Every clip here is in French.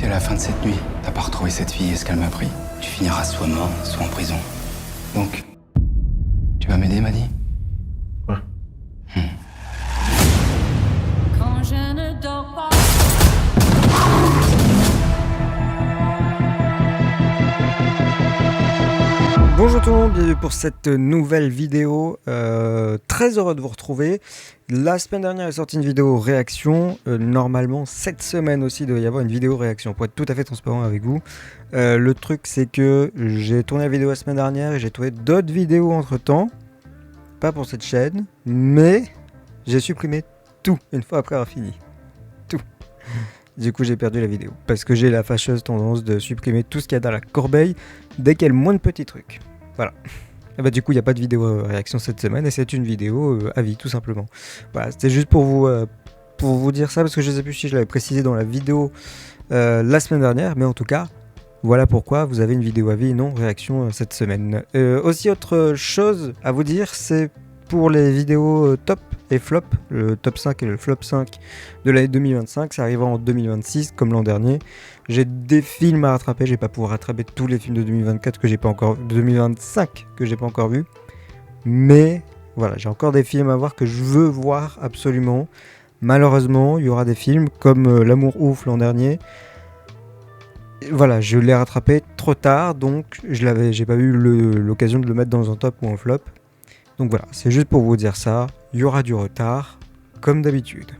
à la fin de cette nuit, t'as pas retrouvé cette fille et ce qu'elle m'a pris, tu finiras soit mort, soit en prison. Donc, tu vas m'aider, Maddy? Ouais. Quand je ne dors pas. Bonjour tout le monde, bienvenue pour cette nouvelle vidéo. Très heureux de vous retrouver. La semaine dernière est sortie une vidéo réaction. Normalement, cette semaine aussi, il doit y avoir une vidéo réaction. Pour être tout à fait transparent avec vous, le truc c'est que j'ai tourné la vidéo la semaine dernière et j'ai trouvé d'autres vidéos entre temps. Pas pour cette chaîne, mais j'ai supprimé tout une fois après avoir fini. Tout. Du coup, j'ai perdu la vidéo parce que j'ai la fâcheuse tendance de supprimer tout ce qu'il y a dans la corbeille dès qu'il y a le moins de petits trucs. Voilà. Et bah, du coup, il n'y a pas de vidéo réaction cette semaine et c'est une vidéo avis, tout simplement. Voilà, c'était juste pour vous dire ça parce que je ne sais plus si je l'avais précisé dans la vidéo la semaine dernière, mais en tout cas, voilà pourquoi vous avez une vidéo avis et non réaction cette semaine. Aussi, autre chose à vous dire, c'est pour les vidéos top et flop, le top 5 et le flop 5 de l'année 2025, ça arrivera en 2026 comme l'an dernier. J'ai des films à rattraper, je vais pas pouvoir rattraper tous les films de 2024 que j'ai pas encore, de 2025 que j'ai pas encore vu, mais voilà, j'ai encore des films à voir que je veux voir absolument. Malheureusement, il y aura des films comme L'amour ouf l'an dernier. Et voilà, je l'ai rattrapé trop tard, donc j'ai pas eu l'occasion de le mettre dans un top ou un flop. Donc voilà, c'est juste pour vous dire ça, il y aura du retard, comme d'habitude.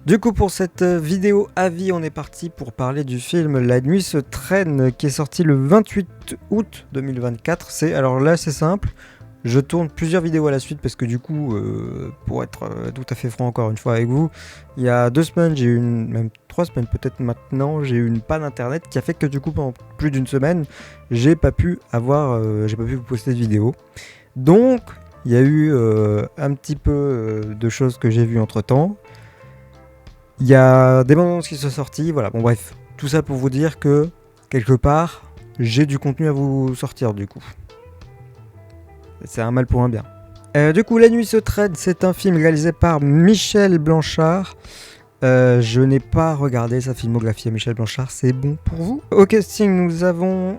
Du coup, pour cette vidéo avis, on est parti pour parler du film La nuit se traîne, qui est sorti le 28 août 2024. Alors là, c'est simple, je tourne plusieurs vidéos à la suite parce que du coup, pour être tout à fait franc encore une fois avec vous, il y a 2 semaines, même 3 semaines peut-être maintenant, j'ai eu une panne internet qui a fait que du coup, pendant plus d'une semaine, j'ai pas pu vous poster de vidéo. Donc, il y a eu un petit peu de choses que j'ai vues entre temps. Il y a des bandes annonces qui sont sorties. Voilà, bon bref. Tout ça pour vous dire que, quelque part, j'ai du contenu à vous sortir du coup. C'est un mal pour un bien. Du coup, La nuit se traîne, c'est un film réalisé par Michel Blanchard. Je n'ai pas regardé sa filmographie à Michel Blanchard, c'est bon pour vous? Au casting, nous avons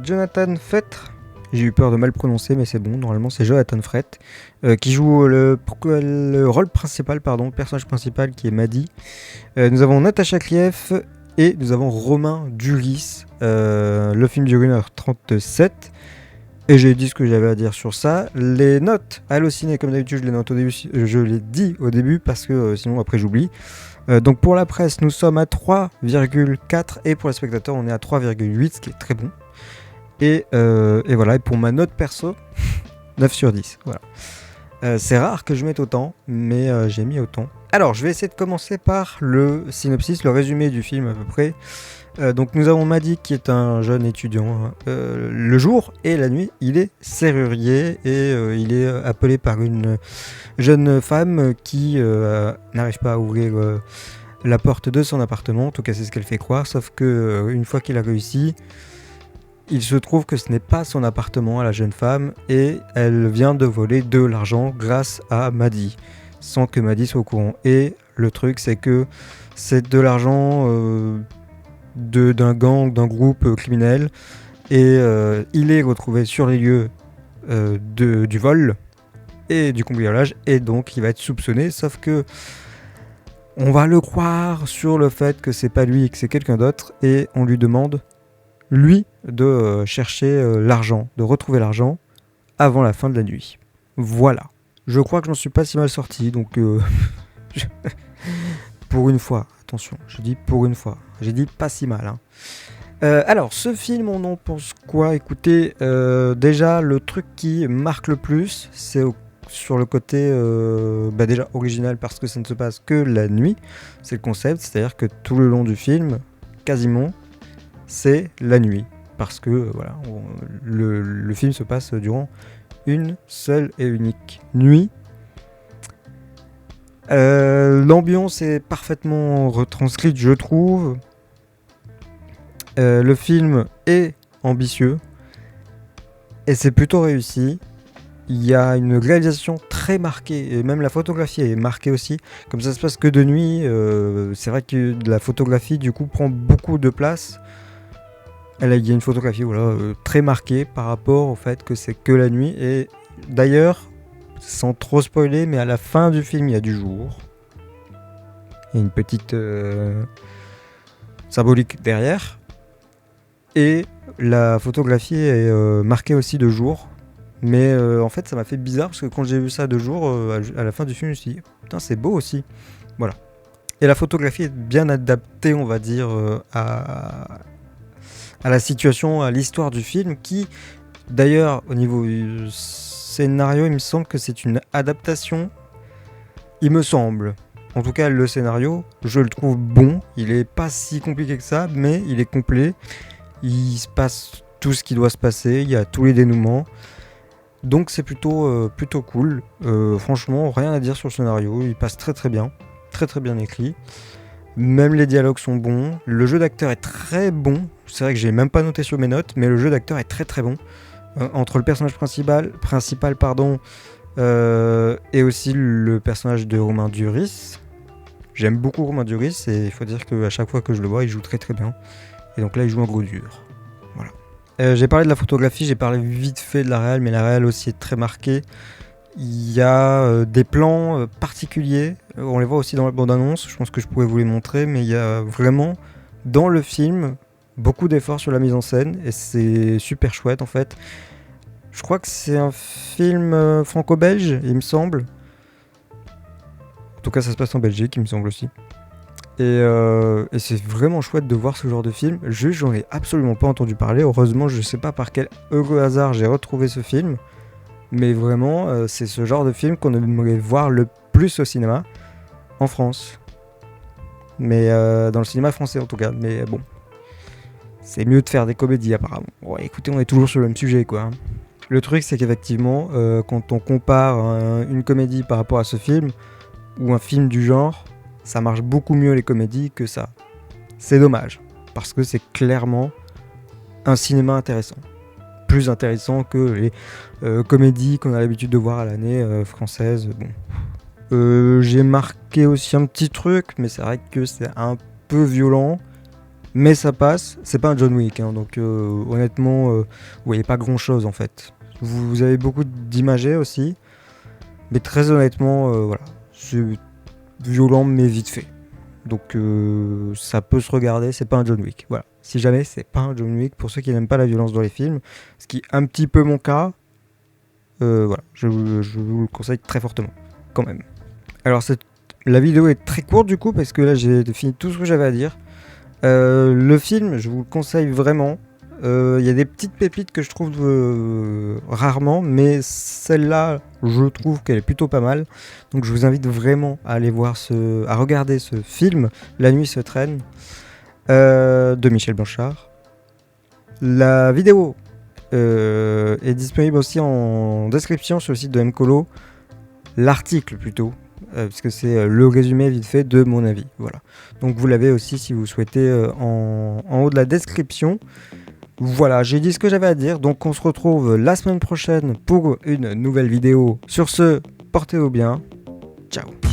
Jonathan Fettre. J'ai eu peur de mal prononcer, mais c'est bon, normalement c'est Jonathan Fett, qui joue le rôle principal, le personnage principal qui est Maddy. Nous avons Natacha Krief et nous avons Romain Duris. Le film dure 1h37. Et j'ai dit ce que j'avais à dire sur ça. Les notes Allociné, comme d'habitude, je les dis au début parce que sinon après j'oublie. Donc pour la presse, nous sommes à 3,4 et pour les spectateurs, on est à 3,8, ce qui est très bon. Et voilà, et pour ma note perso, 9 sur 10. Voilà. C'est rare que je mette autant, mais j'ai mis autant. Alors, je vais essayer de commencer par le synopsis, le résumé du film à peu près. Donc, nous avons Maddy qui est un jeune étudiant le jour, et la nuit, il est serrurier et il est appelé par une jeune femme qui n'arrive pas à ouvrir la porte de son appartement. En tout cas, c'est ce qu'elle fait croire, sauf que une fois qu'il a réussi, il se trouve que ce n'est pas son appartement à la jeune femme et elle vient de voler de l'argent grâce à Maddy, sans que Maddy soit au courant. Et le truc, c'est que c'est de l'argent d'un gang, d'un groupe criminel, et il est retrouvé sur les lieux du vol et du cambriolage, et donc il va être soupçonné, sauf que on va le croire sur le fait que c'est pas lui et que c'est quelqu'un d'autre, et on lui demande lui de chercher l'argent, de retrouver l'argent avant la fin de la nuit. Voilà. Je crois que j'en suis pas si mal sorti, donc pour une fois, attention, je dis pour une fois, j'ai dit pas si mal. Alors, ce film, on en pense quoi? Écoutez, déjà, le truc qui marque le plus, c'est sur le côté déjà original parce que ça ne se passe que la nuit, c'est le concept, c'est-à-dire que tout le long du film, quasiment, c'est la nuit, parce que voilà, le film se passe durant une seule et unique nuit. L'ambiance est parfaitement retranscrite, je trouve. Le film est ambitieux et c'est plutôt réussi. Il y a une réalisation très marquée, et même la photographie est marquée aussi. Comme ça se passe que de nuit, c'est vrai que la photographie du coup prend beaucoup de place. Il y a une photographie très marquée par rapport au fait que c'est que la nuit. Et d'ailleurs, sans trop spoiler, mais à la fin du film, il y a du jour. Il y a une petite symbolique derrière. Et la photographie est marquée aussi de jour. Mais en fait, ça m'a fait bizarre parce que quand j'ai vu ça de jour, à la fin du film, je me suis dit, putain, c'est beau aussi. Voilà. Et la photographie est bien adaptée, on va dire, à la situation, à l'histoire du film, qui, d'ailleurs, au niveau du scénario, il me semble que c'est une adaptation. Il me semble. En tout cas, le scénario, je le trouve bon. Il est pas si compliqué que ça, mais il est complet. Il se passe tout ce qui doit se passer. Il y a tous les dénouements. Donc c'est plutôt cool. Franchement, rien à dire sur le scénario. Il passe très très bien. Très très bien écrit. Même les dialogues sont bons. Le jeu d'acteur est très bon. C'est vrai que j'ai même pas noté sur mes notes, mais le jeu d'acteur est très très bon. Entre le personnage principal et aussi le personnage de Romain Duris. J'aime beaucoup Romain Duris et il faut dire qu'à chaque fois que je le vois, il joue très très bien. Et donc là, il joue un gros dur. Voilà. J'ai parlé de la photographie, j'ai parlé vite fait de la réal, mais la réal aussi est très marquée. Il y a des plans particuliers, on les voit aussi dans la bande-annonce, je pense que je pourrais vous les montrer, mais il y a vraiment, dans le film, beaucoup d'efforts sur la mise en scène, et c'est super chouette en fait. Je crois que c'est un film franco-belge, il me semble. En tout cas, ça se passe en Belgique, il me semble aussi. Et c'est vraiment chouette de voir ce genre de film. Juste, j'en ai absolument pas entendu parler. Heureusement, je sais pas par quel heureux hasard j'ai retrouvé ce film. Mais vraiment, c'est ce genre de film qu'on aimerait voir le plus au cinéma en France. Mais dans le cinéma français en tout cas. Mais bon, c'est mieux de faire des comédies apparemment. Bon, écoutez, on est toujours sur le même sujet quoi. Le truc, c'est qu'effectivement, quand on compare une comédie par rapport à ce film, ou un film du genre, ça marche beaucoup mieux les comédies que ça. C'est dommage, parce que c'est clairement un cinéma intéressant. Plus intéressant que les comédies qu'on a l'habitude de voir à l'année française. Bon. J'ai marqué aussi un petit truc, mais c'est vrai que c'est un peu violent. Mais ça passe, c'est pas un John Wick, hein, donc honnêtement, vous voyez pas grand chose en fait. Vous avez beaucoup d'images aussi, mais très honnêtement, voilà, c'est violent mais vite fait. Donc ça peut se regarder, c'est pas un John Wick. Voilà. Si jamais c'est pas un John Wick, pour ceux qui n'aiment pas la violence dans les films, ce qui est un petit peu mon cas, voilà, je vous le conseille très fortement, quand même. Alors la vidéo est très courte du coup, parce que là j'ai fini tout ce que j'avais à dire. Le film, je vous le conseille vraiment. Il y a des petites pépites que je trouve rarement, mais celle-là, je trouve qu'elle est plutôt pas mal. Donc je vous invite vraiment à aller à regarder ce film, La nuit se traîne, de Michel Blanchard. La vidéo est disponible aussi en description sur le site de Mcolo. L'article plutôt. Parce que c'est le résumé vite fait de mon avis. Voilà. Donc vous l'avez aussi si vous souhaitez en haut de la description. Voilà, j'ai dit ce que j'avais à dire. Donc on se retrouve la semaine prochaine pour une nouvelle vidéo. Sur ce, portez-vous bien. Ciao.